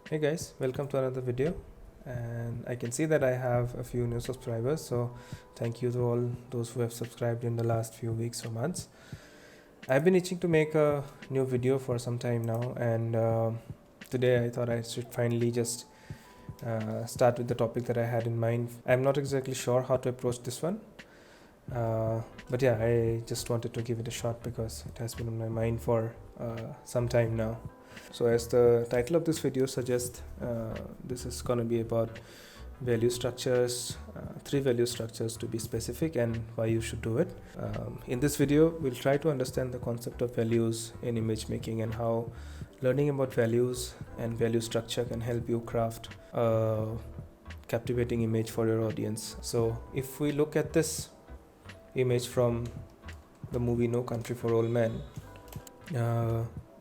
Hey guys, welcome to another video. And I can see that I have a few new subscribers, so thank you to all those who have subscribed in the last few weeks or months. I've been itching to make a new video for some time now, and today I thought I should finally just start with the topic that I had in mind. I'm not exactly sure how to approach this one, but yeah, I just wanted to give it a shot because it has been on my mind for some time now. So, as the title of this video suggests, this is going to be about value structures, three value structures to be specific, and why you should do it. In this video, we'll try to understand the concept of values in image making and how learning about values and value structure can help you craft a captivating image for your audience. So, if we look at this image from the movie No Country for Old Men,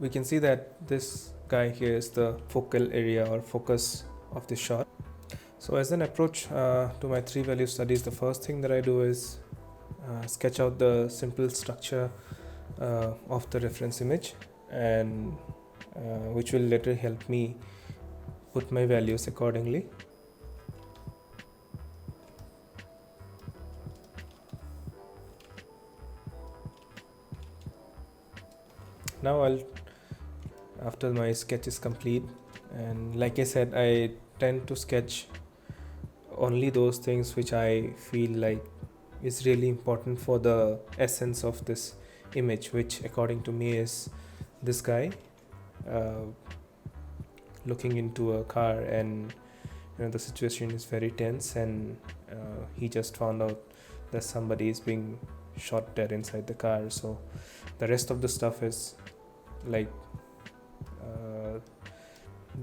we can see that this guy here is the focal area or focus of the shot. So as an approach to my three value studies, the first thing that I do is sketch out the simple structure of the reference image, and which will later help me put my values accordingly. Now after my sketch is complete, and like I said, I tend to sketch only those things which I feel like is really important for the essence of this image, which according to me is this guy uh, looking into a car, and the situation is very tense, and he just found out that somebody is being shot dead inside the car. So the rest of the stuff is like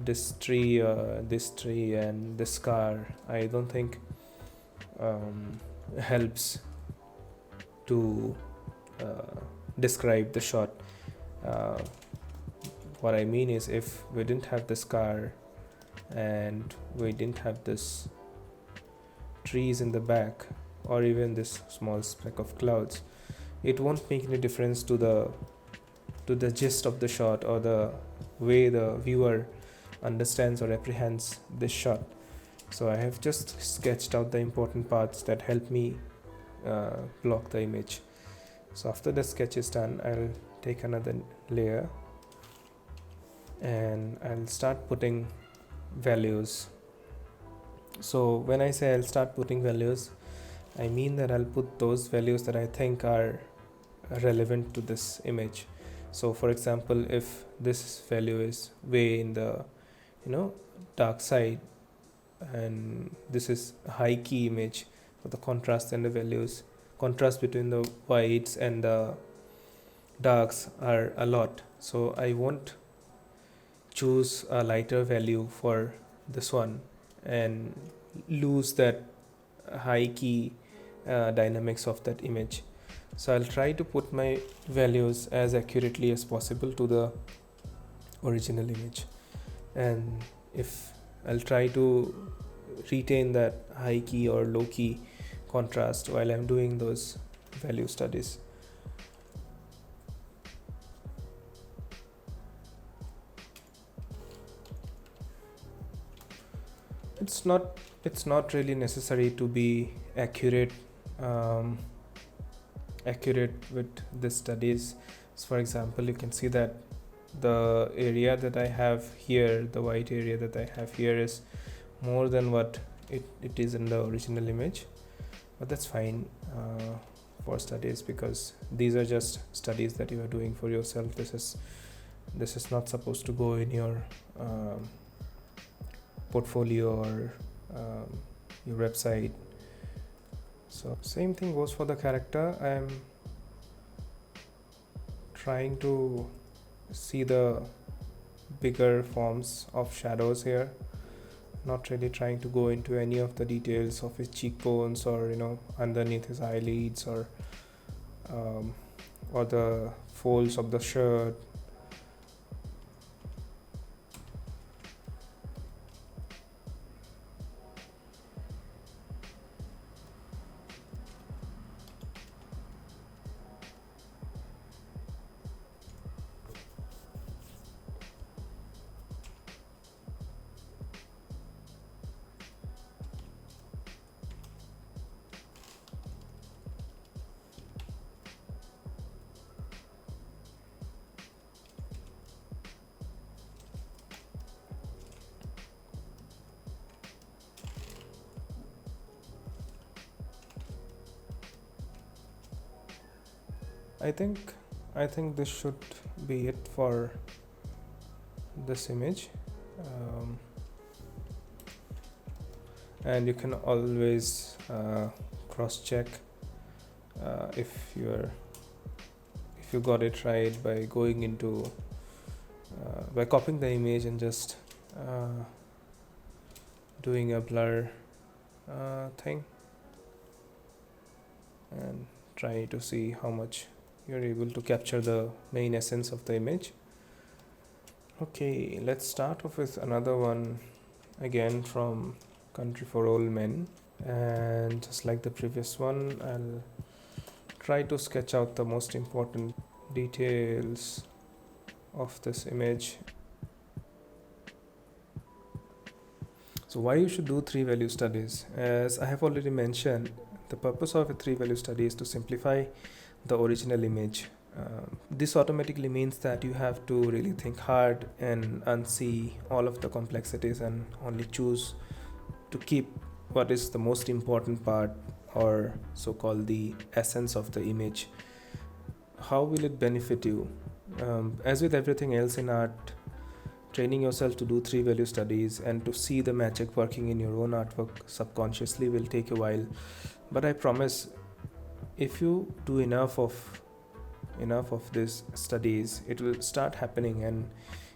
this tree, and this car. I don't think helps to describe the shot. Uh, what I mean is, if we didn't have this car and we didn't have this trees in the back, or even this small speck of clouds, it won't make any difference to the gist of the shot or the way the viewer understands or apprehends this shot. So I have just sketched out the important parts that help me block the image. So after the sketch is done, I'll take another layer and I'll start putting values. So when I say I'll start putting values, I mean that I'll put those values that I think are relevant to this image. So for example, if this value is way in the dark side, and this is a high key image for the contrast and the values, contrast between the whites and the darks are a lot, so I won't choose a lighter value for this one and lose that high key dynamics of that image. So I'll try to put my values as accurately as possible to the original image, and if I'll try to retain that high key or low key contrast while I'm doing those value studies. It's not really necessary to be accurate um, accurate with the studies. So for example, you can see that the area that I have here, the white area that I have here, is more than what it is in the original image, but that's fine for studies, because these are just studies that you are doing for yourself. This is not supposed to go in your portfolio or your website. So same thing goes for the character. I'm trying to see the bigger forms of shadows here, not really trying to go into any of the details of his cheekbones, or underneath his eyelids, or the folds of the shirt. I think this should be it for this image. um, and you can always cross check if you got it right by going into by copying the image and just doing a blur thing and try to see how much you're able to capture the main essence of the image. Okay, let's start off with another one again from Country for Old Men, and just like the previous one, I'll try to sketch out the most important details of this image. So why you should do three value studies? As I have already mentioned, the purpose of a three value study is to simplify the original image. This automatically means that you have to really think hard and unsee all of the complexities and only choose to keep what is the most important part, or so-called the essence of the image. How will it benefit you? As with everything else in art, training yourself to do three value studies and to see the magic working in your own artwork subconsciously will take a while, but I promise, if you do enough of these studies, it will start happening and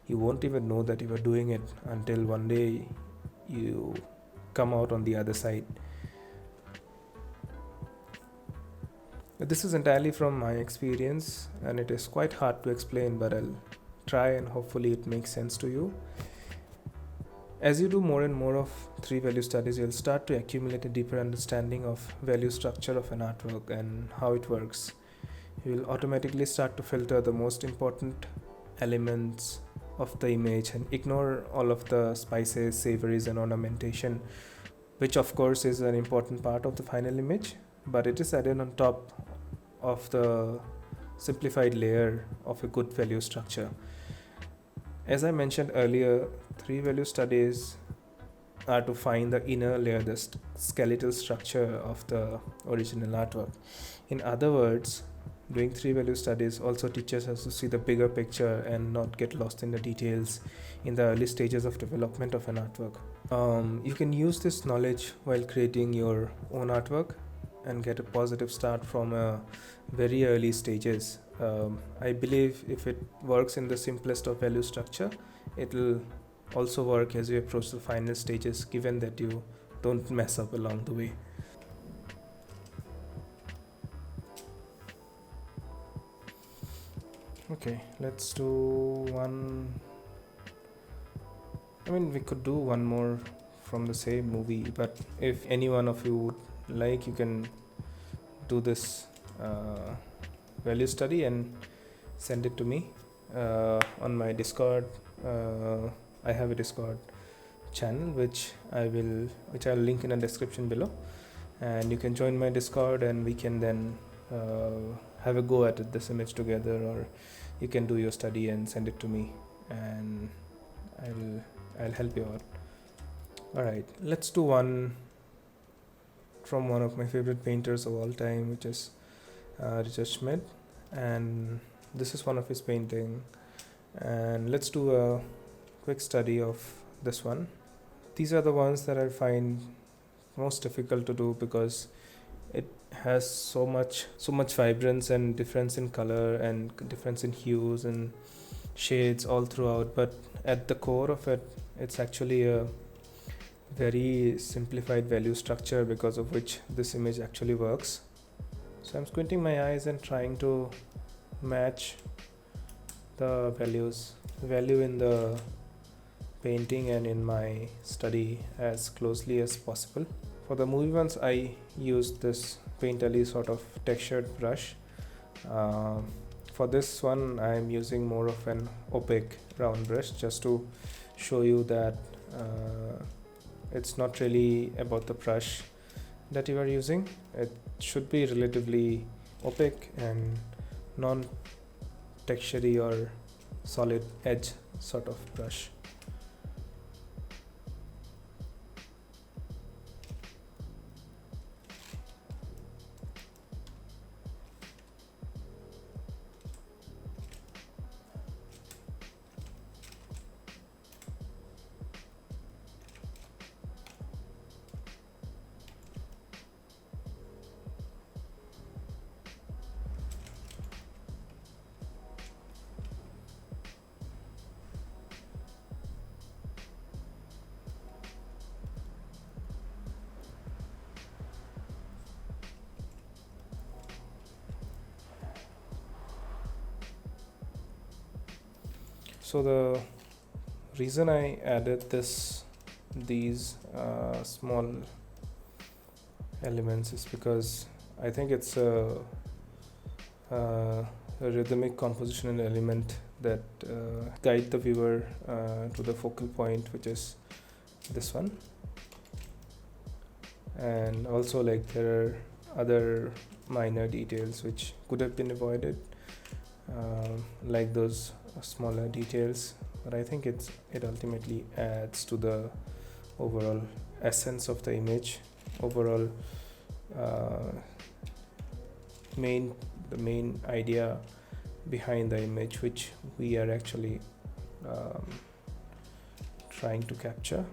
you won't even know that you are doing it until one day you come out on the other side. This is entirely from my experience and it is quite hard to explain, but I'll try and hopefully it makes sense to you. As you do more and more of three value studies, you'll start to accumulate a deeper understanding of value structure of an artwork and how it works. You will automatically start to filter the most important elements of the image and ignore all of the spices, savories, and ornamentation, which of course is an important part of the final image, but it is added on top of the simplified layer of a good value structure. As I mentioned earlier, three value studies are to find the inner layer, the skeletal structure of the original artwork. In other words, doing three value studies also teaches us to see the bigger picture and not get lost in the details in the early stages of development of an artwork. You can use this knowledge while creating your own artwork and get a positive start from a very early stages. I believe if it works in the simplest of value structure, it will also work as you approach the final stages, given that you don't mess up along the way. Okay, let's do one. We could do one more from the same movie, but if any one of you would like, you can do this value study and send it to me on my Discord. I have a Discord channel which I'll link in the description below, and you can join my Discord and we can then have a go at this image together, or you can do your study and send it to me and I'll help you out. Alright, let's do one from one of my favorite painters of all time, which is Richard Schmid, and this is one of his painting, and let's do a quick study of this one. These are the ones that I find most difficult to do because it has so much vibrance and difference in color and difference in hues and shades all throughout, but at the core of it, it's actually a very simplified value structure because of which this image actually works. So I'm squinting my eyes and trying to match the value in the painting and in my study as closely as possible. For the movie ones, I used this painterly sort of textured brush. For this one, I'm using more of an opaque round brush just to show you that it's not really about the brush that you are using. It should be relatively opaque and non-textury or solid edge sort of brush. So the reason I added these small elements is because I think it's a rhythmic compositional element that guide the viewer to the focal point, which is this one. And also, like, there are other minor details which could have been avoided, like those smaller details, but I think it ultimately adds to the overall essence of the image, overall the main idea behind the image which we are actually trying to capture.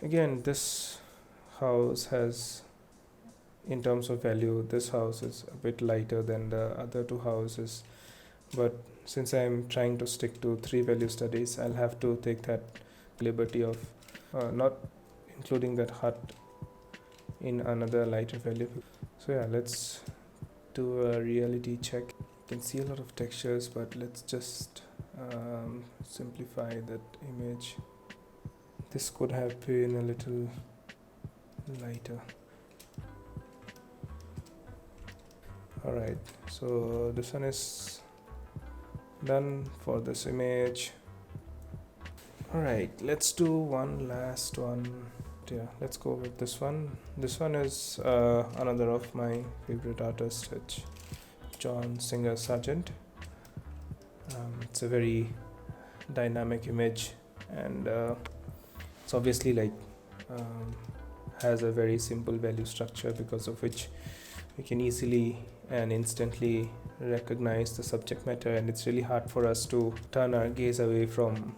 Again, this house has, in terms of value, this house is a bit lighter than the other two houses, but since I'm trying to stick to 3 value studies, I'll have to take that liberty of not including that hut in another lighter value. So yeah, let's do a reality check. You can see a lot of textures, but let's just simplify that image. This could have been a little lighter. Alright, so this one is done for this image. Alright, let's do one last one. Yeah, let's go with this one. This one is another of my favorite artists, it's John Singer Sargent. It's a very dynamic image, and it's obviously like has a very simple value structure, because of which we can easily and instantly recognize the subject matter, and it's really hard for us to turn our gaze away from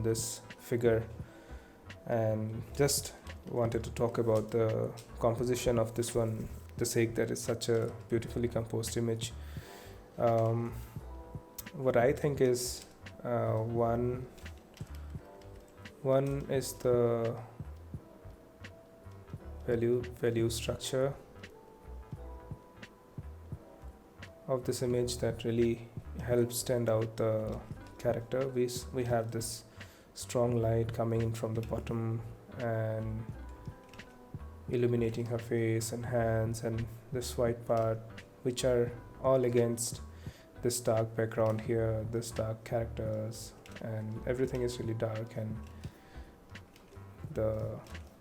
this figure. And just wanted to talk about the composition of this one, the sake that is such a beautifully composed image. What I think is one is the value structure of this image that really helps stand out the character. We have this strong light coming in from the bottom and illuminating her face and hands and this white part, which are all against this dark background here, this dark characters, and everything is really dark, and the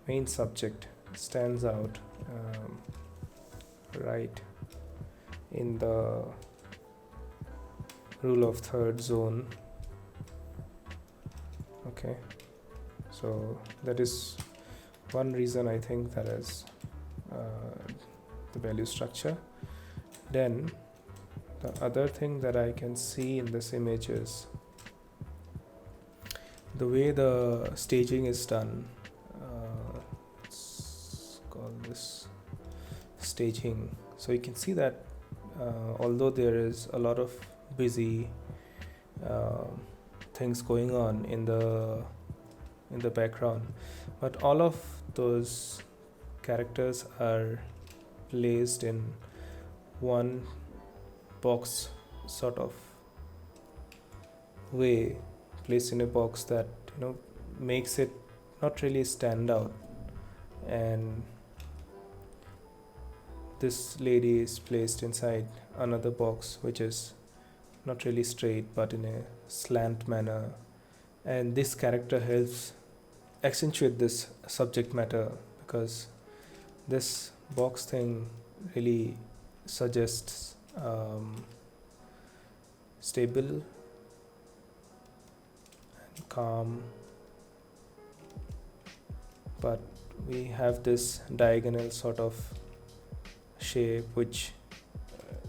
main subject stands out right in the rule of third zone. Okay, so that is one reason I think that is the value structure. Then the other thing that I can see in this image is the way the staging is done. Let's call this staging. So you can see that although there is a lot of busy things going on in the background, but all of those characters are placed in one box sort of way, placed in a box that makes it not really stand out. And this lady is placed inside another box which is not really straight but in a slant manner, and this character helps accentuate this subject matter, because this box thing really suggests stable and calm, but we have this diagonal sort of shape which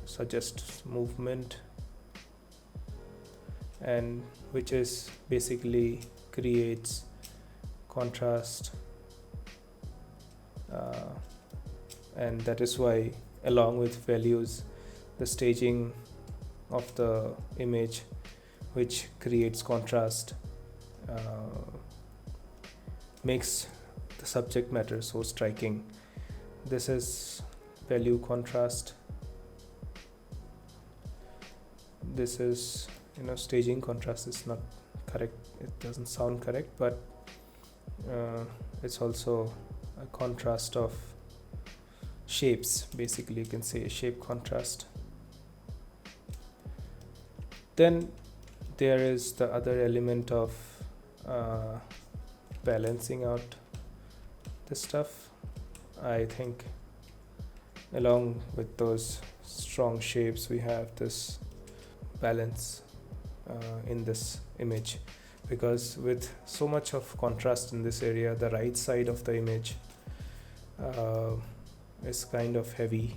suggests movement, and which is basically creates contrast, and that is why, along with values, the staging of the image which creates contrast, makes the subject matter so striking. This is value contrast. This is, staging contrast is not correct, it doesn't sound correct, but it's also a contrast of shapes. Basically, you can say shape contrast. Then there is the other element of balancing out this stuff. I think along with those strong shapes, we have this balance in this image, because with so much of contrast in this area, the right side of the image is kind of heavy,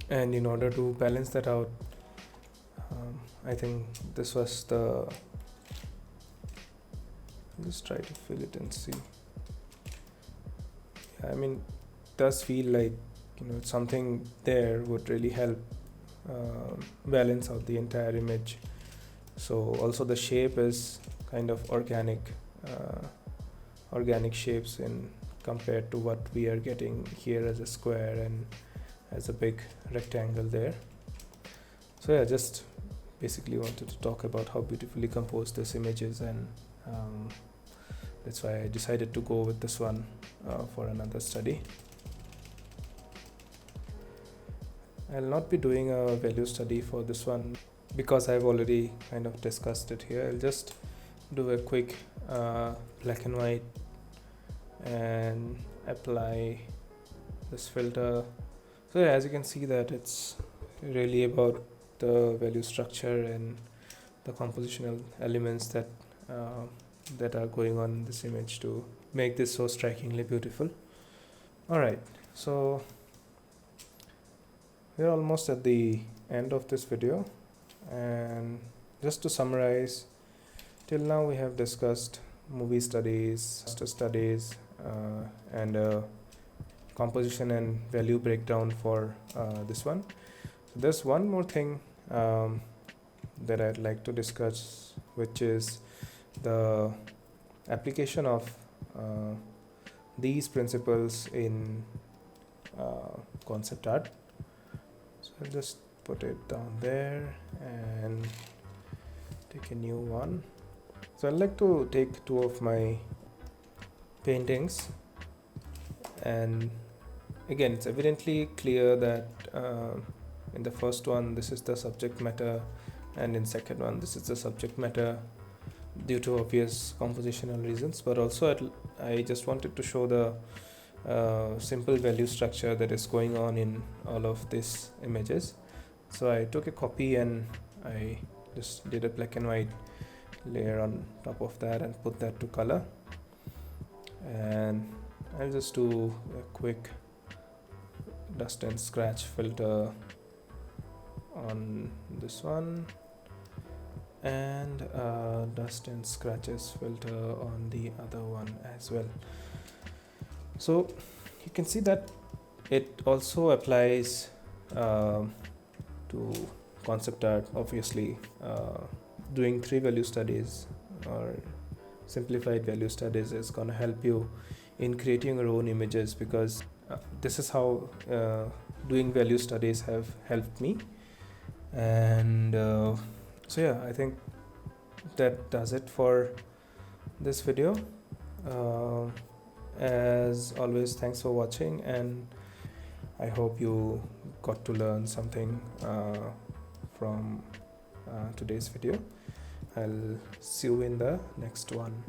and in order to balance that out, I think this was the, just try to fill it and see. I mean, it does feel like something there would really help balance out the entire image. So also the shape is kind of organic shapes in compared to what we are getting here as a square and as a big rectangle there. So yeah, just basically wanted to talk about how beautifully composed this image is, and that's why I decided to go with this one for another study. I'll not be doing a value study for this one because I've already kind of discussed it here. I'll just do a quick black and white and apply this filter. So yeah, as you can see that it's really about the value structure and the compositional elements that are going on in this image to make this so strikingly beautiful. Alright, so we're almost at the end of this video, and just to summarize, till now we have discussed movie studies, and composition and value breakdown for this one. So there's one more thing that I'd like to discuss, which is the application of these principles in concept art. So I'll just put it down there and take a new one. So I'd like to take two of my paintings, and again it's evidently clear that in the first one this is the subject matter, and in second one this is the subject matter due to obvious compositional reasons, but also I just wanted to show the simple value structure that is going on in all of these images. So I took a copy and I just did a black and white layer on top of that and put that to color, and I'll just do a quick dust and scratch filter on this one and dust and scratches filter on the other one as well. So you can see that it also applies to concept art. Obviously, doing 3 value studies or simplified value studies is going to help you in creating your own images, because this is how doing value studies have helped me. And so yeah, I think that does it for this video. As always, thanks for watching, and I hope you got to learn something from today's video. I'll see you in the next one.